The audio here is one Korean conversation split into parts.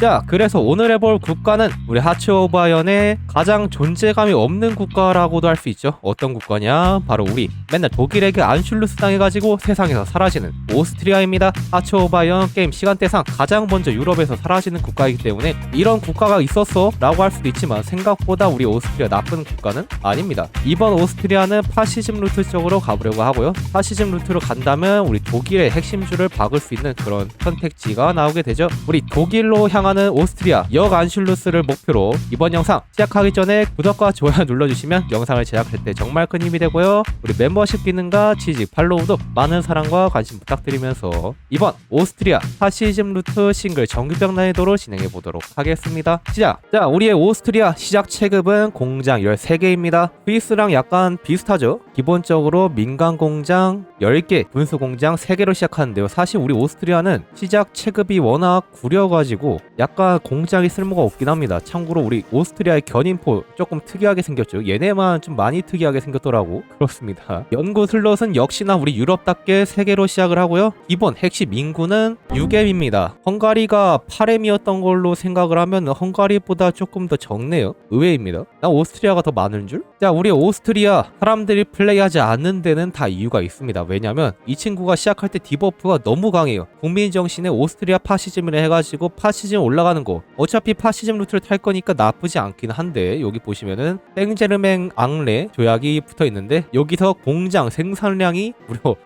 자, 그래서 오늘 해볼 국가는 우리 하츠 오브 아이언의 가장 존재감이 없는 국가라고도 할 수 있죠. 어떤 국가냐? 바로 우리 맨날 독일에게 안슐루스 당해가지고 세상에서 사라지는 오스트리아입니다. 하츠 오브 아이언 게임 시간대상 가장 먼저 유럽에서 사라지는 국가이기 때문에 이런 국가가 있었어 라고 할 수도 있지만 생각보다 우리 오스트리아 나쁜 국가는 아닙니다. 이번 오스트리아는 파시즘 루트 쪽으로 가보려고 하고요. 파시즘 루트로 간다면 우리 독일의 핵심주를 박을 수 있는 그런 선택지가 나오게 되죠. 우리 독일로 향하는 오스트리아 역 안슐루스를 목표로 이번 영상 시작하기 전에 구독과 좋아요 눌러주시면 영상을 제작할 때 정말 큰 힘이 되고요. 우리 멤버십 기능과 취직, 팔로우도 많은 사랑과 관심 부탁드리면서 이번 오스트리아 파시즘 루트 싱글 정규병 난이도로 진행해 보도록 하겠습니다. 시작! 자, 우리의 오스트리아 시작 체급은 공장 13개입니다. 스위스랑 약간 비슷하죠? 기본적으로 민간 공장 10개, 군수 공장 3개로 시작하는데요. 사실 우리 오스트리아는 시작 체급이 워낙 구려가지고 약간 공장이 쓸모가 없긴 합니다. 참고로 우리 오스트리아의 견인포 조금 특이하게 생겼죠. 얘네만 좀 많이 특이하게 생겼더라고. 그렇습니다. 연구 슬롯은 역시나 우리 유럽답게 3개로 시작을 하고요. 기본 핵심 인구는 6M입니다. 헝가리가 8M이었던 걸로 생각을 하면 헝가리보다 조금 더 적네요. 의외입니다. 난 오스트리아가 더 많은 줄? 자, 우리 오스트리아 사람들이 플레이하지 않는 데는 다 이유가 있습니다. 왜냐면 이 친구가 시작할 때 디버프가 너무 강해요. 국민정신에 오스트리아 파시즘을 해가지고 파시즘 올라가는 거, 어차피 파시즘 루트를 탈 거니까 나쁘지 않긴 한데 여기 보시면은 생제르맹 앙레 조약이 붙어 있는데 여기서 공장 생산량이 무려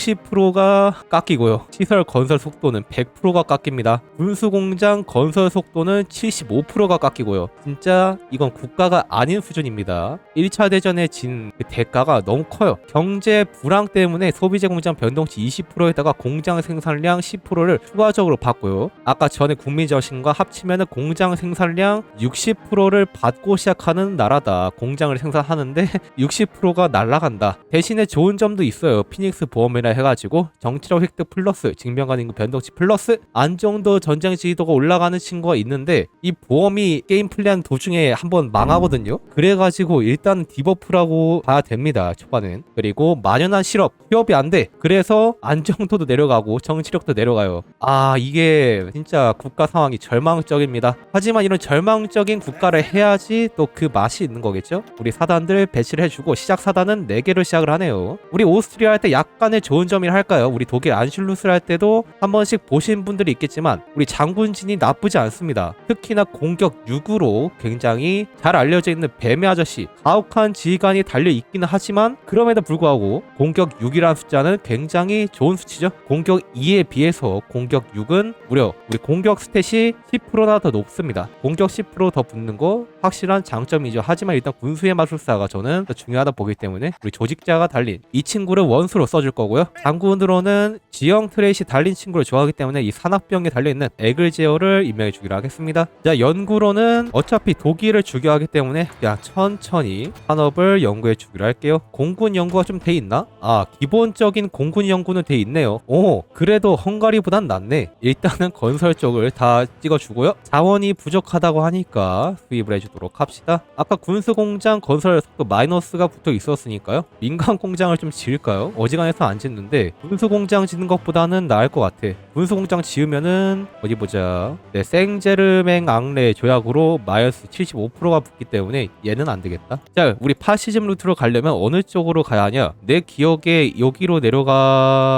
50%가 깎이고요. 시설 건설 속도는 100%가 깎입니다. 군수 공장 건설 속도는 75%가 깎이고요. 진짜 이건 국가가 아닌 수준입니다. 1차 대전에 진 그 대가가 너무 커요. 경제 불황 때문에 소비재 공장 변동치 20%에다가 공장 생산량 10%를 추가적으로 받고요. 아까 전에 국민정신과 합치면 공장 생산량 60%를 받고 시작하는 나라다. 공장을 생산하는데 60%가 날라간다. 대신에 좋은 점도 있어요. 피닉스 보험이라 해가지고 정치력 획득 플러스 징병관 인구 변동치 플러스 안정도 전쟁 지휘도가 올라가는 친구가 있는데 이 보험이 게임 플레이하는 도중에 한번 망하거든요. 그래가지고 일단 디버프라고 봐야 됩니다. 초반은. 그리고 만연한 실업, 휴업이 안 돼. 그래서 안정도도 내려가고 정치력도 내려가요. 아, 이게 진짜 국가 상황이 절망적입니다. 하지만 이런 절망적인 국가를 해야지 또 그 맛이 있는 거겠죠? 우리 사단들 배치를 해주고 시작 사단은 4개로 시작을 하네요. 우리 오스트리아 할 때 약간의 좋은 점이라 할까요? 우리 독일 안슐루스를 할 때도 한 번씩 보신 분들이 있겠지만 우리 장군진이 나쁘지 않습니다. 특히나 공격 6으로 굉장히 잘 알려져 있는 뱀의 아저씨, 가혹한 지휘관이 달려있기는 하지만 그럼에도 불구하고 공격 6이라는 숫자는 굉장히 좋은 수치죠. 공격 2에 비해서 공격 6은 무려 우리 공격 스탯이 10%나 더 높습니다. 공격 10%더 붙는 거 확실한 장점이죠. 하지만 일단 군수의 마술사가 저는 더 중요하다 보기 때문에 우리 조직자가 달린 이 친구를 원수로 써줄 거고요. 장군으로는 지형 트레이시 달린 친구를 좋아하기 때문에 이 산악병에 달려있는 에글제어를 임명해 주기로 하겠습니다. 자, 연구로는 어차피 독일을 죽여야 하기 때문에 그냥 천천히 산업을 연구해 주기로 할게요. 공군 연구가 좀 돼 있나? 아, 기본적인 공군 연구는 돼 있네요. 오, 그래도 헝가리보단 낫네. 일단은 건설 쪽을 다 찍어주고요. 자원이 부족하다고 하니까 수입을 해주도록 합시다. 아까 군수공장 건설 속도 마이너스가 붙어 있었으니까요. 민간 공장을 좀 지을까요? 어지간해서 안 짓는데 군수공장 짓는 것보다는 나을 것 같아. 군수공장 지으면은 어디 보자. 네, 생제르맹 앙레 조약으로 마이너스 75%가 붙기 때문에 얘는 안 되겠다. 자, 우리 파시즘 루트로 가려면 어느 쪽으로 가야 하냐? 내 기억에 여기로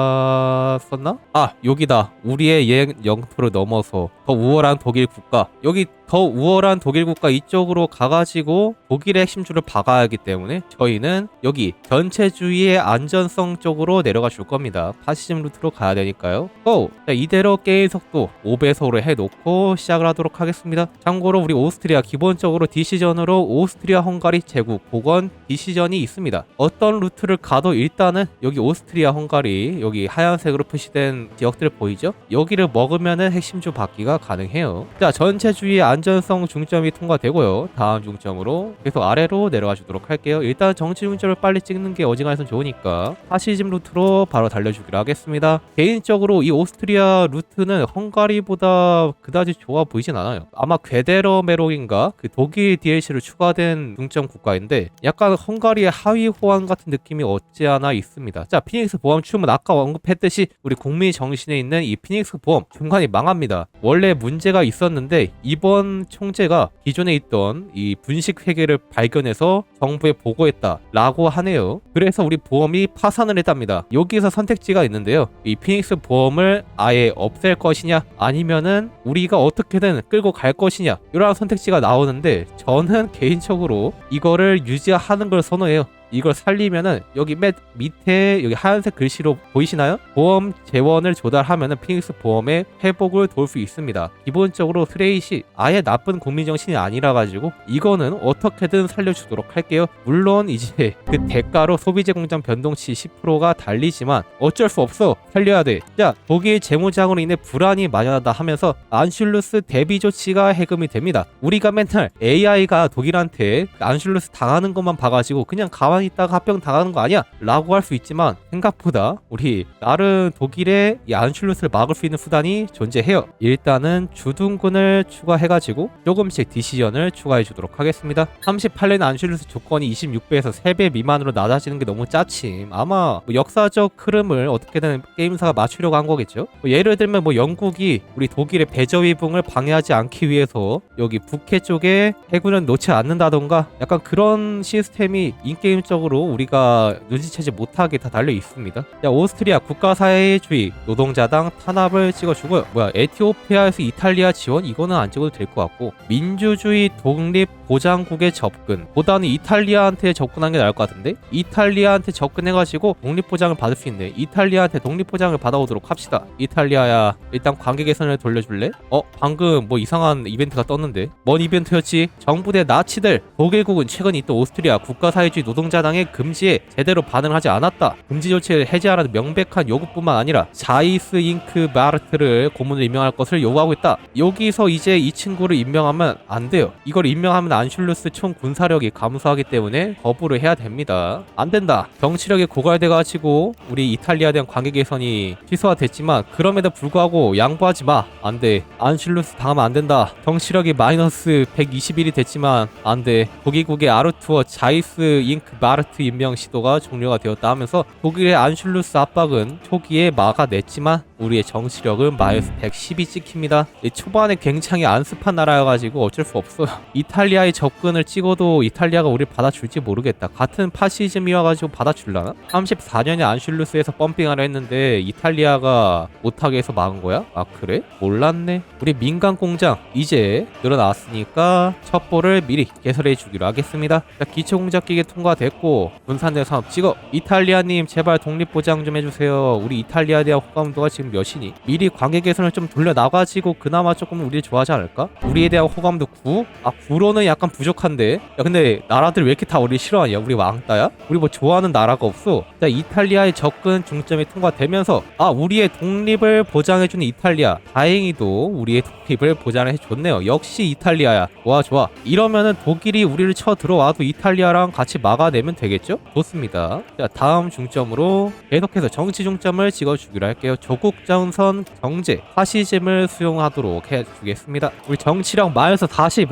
내려갔었나? 아, 여기다. 우리의 영토를 넘어서 더 우월한 독일 국가, 여기 더 우월한 독일 국가 이쪽으로 가가지고 독일의 핵심주를 박아야 하기 때문에 저희는 여기 전체주의의 안전성 쪽으로 내려가 줄 겁니다. 파시즘 루트로 가야 되니까요. 고! 자, 이대로 게임 속도 5배속으로 해놓고 시작을 하도록 하겠습니다. 참고로 우리 오스트리아 기본적으로 디시전으로 오스트리아 헝가리 제국 복원 디시전이 있습니다. 어떤 루트를 가도 일단은 여기 오스트리아 헝가리 여기 하얀색으로 표시된 지역들 보이죠? 여기를 먹으면은 핵심주 받기가 가능해요. 자, 전체주의의 안전성 중점이 통과되고요. 다음 중점으로 계속 아래로 내려가 주도록 할게요. 일단 정치 중점을 빨리 찍는 게 어지간해선 좋으니까 파시즘 루트로 바로 달려주기로 하겠습니다. 개인적으로 이 오스트리아 루트는 헝가리보다 그다지 좋아 보이진 않아요. 아마 괴데러메록인가 그 독일 DLC로 추가된 중점 국가인데 약간 헝가리의 하위 호환 같은 느낌이 없지 않아 있습니다. 자, 피닉스 보험 춤은 아까 언급했듯이 우리 국민 정신에 있는 이 피닉스 보험 중간이 망합니다. 원래 문제가 있었는데 이번 총재가 기존에 있던 이 분식 회계를 발견해서 정부에 보고했다 라고 하네요. 그래서 우리 보험이 파산을 했답니다. 여기서 선택지가 있는데요. 이 피닉스 보험을 아예 없앨 것이냐 아니면은 우리가 어떻게든 끌고 갈 것이냐 이러한 선택지가 나오는데 저는 개인적으로 이거를 유지하는 걸 선호해요. 이걸 살리면은 여기 맨 밑에 여기 하얀색 글씨로 보이시나요? 보험 재원을 조달하면은 피닉스 보험의 회복을 도울 수 있습니다. 기본적으로 스레이시 아예 나쁜 국민정신이 아니라 가지고 이거는 어떻게든 살려주도록 할게요. 물론 이제 그 대가로 소비재 공장 변동치 10%가 달리지만 어쩔 수 없어. 살려야 돼. 자, 독일 재무장으로 인해 불안이 만연하다 하면서 안슐루스 대비 조치가 해금이 됩니다. 우리가 맨날 AI가 독일한테 안슐루스 당하는 것만 봐가지고 그냥 가만히 있다가 합병 당하는 거 아니야? 라고 할 수 있지만 생각보다 우리 나름 독일의 이 안슐루스를 막을 수 있는 수단이 존재해요. 일단은 주둔군을 추가해가지고 조금씩 디시전을 추가해 주도록 하겠습니다. 38년 안슐루스 조건이 26배에서 3배 미만으로 낮아지는 게 너무 짜침. 아마 뭐 역사적 흐름을 어떻게든 게임사가 맞추려고 한 거겠죠. 뭐 예를 들면 뭐 영국이 우리 독일의 배저위붕을 방해하지 않기 위해서 여기 북해 쪽에 해군을 놓지 않는다던가 약간 그런 시스템이 인게임적으로 우리가 눈치채지 못하게 다 달려 있습니다. 자, 오스트리아 국가사회주의 노동자당 탄압을 찍어주고요. 뭐야, 에티오피아에서 이탈리아 지원 이거는 안 찍어도 될 것 같고, 민주주의 독립 보장국의 접근 보다는 이탈리아한테 접근한 게 나을 것 같은데, 이탈리아한테 접근해가지고 독립보장을 받을 수 있네. 이탈리아한테 독립보장을 받아오도록 합시다. 이탈리아야, 일단 관계 개선을 돌려줄래? 방금 뭐 이상한 이벤트가 떴는데 뭔 이벤트였지? 정부대 나치들 독일국은 최근 있던 오스트리아 국가사회주의 노동자당의 금지에 제대로 반응하지 않았다. 금지 조치를 해제하라는 명백한 요구뿐만 아니라 자이스 잉크 마르트를 고문을 임명할 것을 요구하고 있다. 여기서 이제 이 친구를 임명하면 안 돼요. 이걸 임명하면 안슐루스 총 군사력이 감소하기 때문에 거부를 해야 됩니다. 안 된다. 정치력이 고갈돼가지고 우리 이탈리아에 대한 관계 개선이 취소가 됐지만 그럼에도 불구하고 양보하지 마. 안 돼. 안슐루스 당하면 안 된다. 정치력이 마이너스 121이 됐지만 안 돼. 독일국의 아르투어 자이스 잉크 마르트 임명 시도가 종료가 되었다 하면서 독일의 안슐루스 압박은 초기에 막아냈지만 우리의 정치력은 마이너스 110이 찍힙니다. 초반에 굉장히 안습한 나라여가지고 어쩔 수 없어요. 이탈리아의 접근을 찍어도 이탈리아가 우리를 받아줄지 모르겠다. 같은 파시즘이어가지고 받아줄라나? 34년에 안슐루스에서 펌핑하려 했는데 이탈리아가 못하게 해서 막은 거야? 아, 그래? 몰랐네. 우리 민간 공장 이제 늘어났으니까 첩보를 미리 개설해 주기로 하겠습니다. 자, 기초공작기계 통과됐고 분산된 산업 찍어. 이탈리아님 제발 독립보장 좀 해주세요. 우리 이탈리아에 대한 호감도가 지금 몇이니? 미리 관계 개선을 좀 돌려나가지고 그나마 조금 우리를 좋아하지 않을까? 우리에 대한 호감도 9? 아, 9로는 약간 부족한데? 야, 근데 나라들 왜 이렇게 다 우리 싫어하냐? 우리 왕따야? 우리 뭐 좋아하는 나라가 없어? 자, 이탈리아의 접근 중점이 통과되면서 우리의 독립을 보장해주는 이탈리아. 다행히도 우리의 독립을 보장해줬네요. 역시 이탈리아야. 와, 좋아. 이러면은 독일이 우리를 쳐 들어와도 이탈리아랑 같이 막아내면 되겠죠? 좋습니다. 자, 다음 중점으로 계속해서 정치 중점을 찍어주기로 할게요. 조국 정선 경제 파시즘을 수용하도록 해주겠습니다. 우리 정치력 마이너스 40.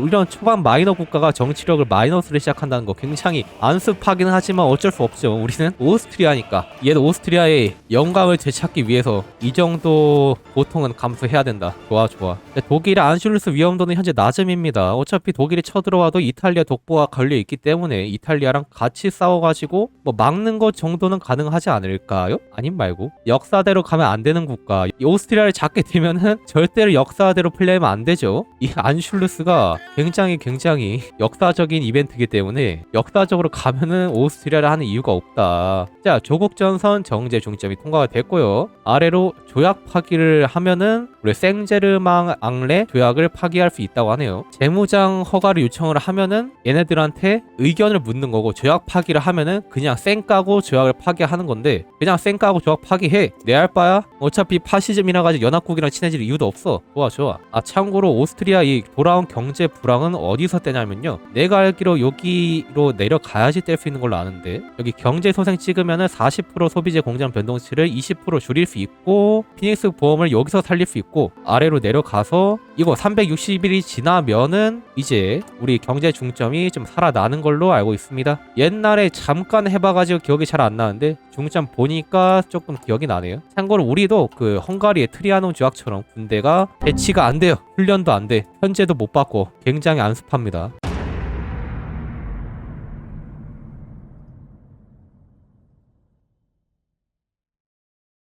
이런 초반 마이너 국가가 정치력을 마이너스를 시작한다는 거 굉장히 안습하긴 하지만 어쩔 수 없죠. 우리는 오스트리아니까. 얘도 오스트리아의 영광을 되찾기 위해서 이 정도 고통은 감수해야 된다. 좋아. 독일의 안슐루스 위험도는 현재 낮음입니다. 어차피 독일이 쳐들어와도 이탈리아 독보가 걸려있기 때문에 이탈리아랑 같이 싸워가지고 뭐 막는 것 정도는 가능하지 않을까요? 아님 말고 역사대로 가면 안 되는 국가. 이 오스트리아를 잡게 되면은 절대로 역사대로 플레이하면 안 되죠. 이 안슐루스가 굉장히 역사적인 이벤트이기 때문에 역사적으로 가면은 오스트리아를 하는 이유가 없다. 자, 조국 전선 정제 중점이 통과가 됐고요. 아래로 조약 파기를 하면은 우리 생제르망 앙레 조약을 파기할 수 있다고 하네요. 재무장 허가를 요청을 하면은 얘네들한테 의견을 묻는 거고 뭐 조약 파기를 하면은 그냥 쌩 까고 조약을 파기하는 건데 그냥 쌩 까고 조약 파기해. 내 알 바야? 어차피 파시즘이라 가지고 연합국이랑 친해질 이유도 없어. 좋아 좋아. 아 참고로 오스트리아 이 돌아온 경제 불황은 어디서 떼냐면요. 내가 알기로 여기로 내려가야지 뗄 수 있는 걸로 아는데 여기 경제 소생 찍으면은 40% 소비재 공장 변동치를 20% 줄일 수 있고 피닉스 보험을 여기서 살릴 수 있고 아래로 내려가서 이거 360일이 지나면은 이제 우리 경제 중점이 좀 살아나는 걸로 알고 있습니다. 옛날에 잠깐 해봐가지고 기억이 잘 안 나는데 중점 보니까 조금 기억이 나네요. 참고로 우리도 그 헝가리의 트리아논 조약처럼 군대가 배치가 안 돼요. 훈련도 안 돼. 현재도 못 받고 굉장히 안습합니다.